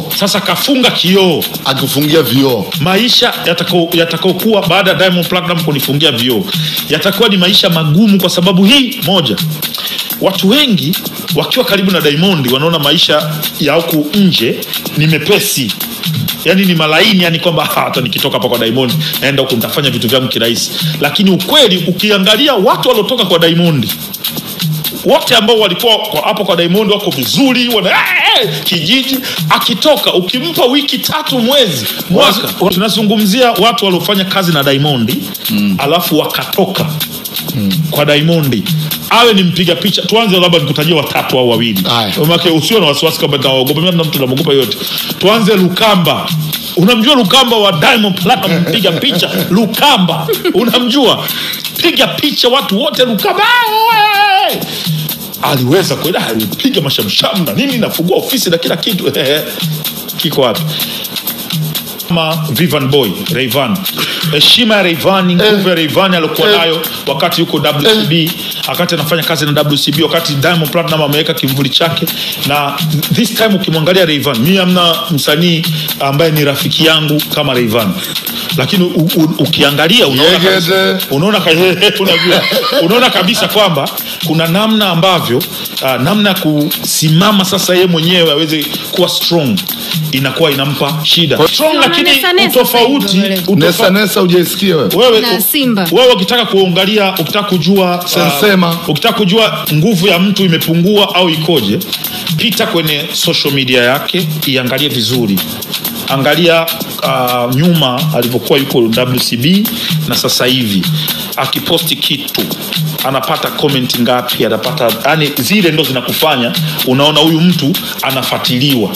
kioo. Sasa kafunga kioo, akifungia vioo. Maisha yatakayokuwa baada ya Diamond Platinum kunifungia vioo yatakuwa ni maisha magumu, kwa sababu hii moja, watu wengi wakiwa karibu na Diamond wanaona maisha ya huku nje ni mepesi, yani ni malaini, yani kwamba hata nikitoka hapa kwa Diamond naenda huko nitafanya vitu vyangu kirahisi. Lakini ukweli ukiangalia watu waliotoka kwa Diamond, wote ambao walikuwa hapo kwa Diamond wako vizuri, wana kijiji, akitoka ukimpa wiki 3 mwezi mwaka. Tunazungumzia watu waliofanya kazi na Diamond alafu wakatoka kwa Diamond. Awe ni mpiga picha, tuanze labda nikutajie 3 au 2. Maana usio na wasiwasi kama naogopa mimi, mtu anaogopa yote. Tuanze Lukamba. Unamjua Lukamba wa Diamond Platinum, mpiga picha Lukamba? Unamjua? Piga picha watu wote Lukamba. Aliweza kwenda, alipiga mashamsham na nini, nafungua ofisi na kila kitu. Kiko wapi? Kama Vivan Boy, Rayvanny. Heshima ya Rayvanny, nguvu ya Rayvanny alikuwa nayo wakati yuko WCB, wakati anafanya kazi na WCB, wakati Diamond Platinum ameweka kimvuli chake. Na this time ukimwangalia Rayvanny, mimi amna msanii ambaye ni rafiki yangu kama Rayvanny. Lakini ukiangalia unaona kabisa kwamba kuna namna ambavyo namna kusimama sasa yeye mwenyewe aweze kuwa strong inakuwa inampa shida. Strong lakini utofauti. Nesa hujaisikia wewe na Simba. Wewe ukitaka kuangalia, ukitaka kujua ukitaka kujua nguvu ya mtu imepungua au ikoje, pita kwenye social media yake, iangalie vizuri. Angalia nyuma alipokuwa yuko WCB na sasa hivi akiposti kitu anapata comment ngapi, anapata, yani zile ndo zinakufanya unaona huyu mtu anafuatiliwa.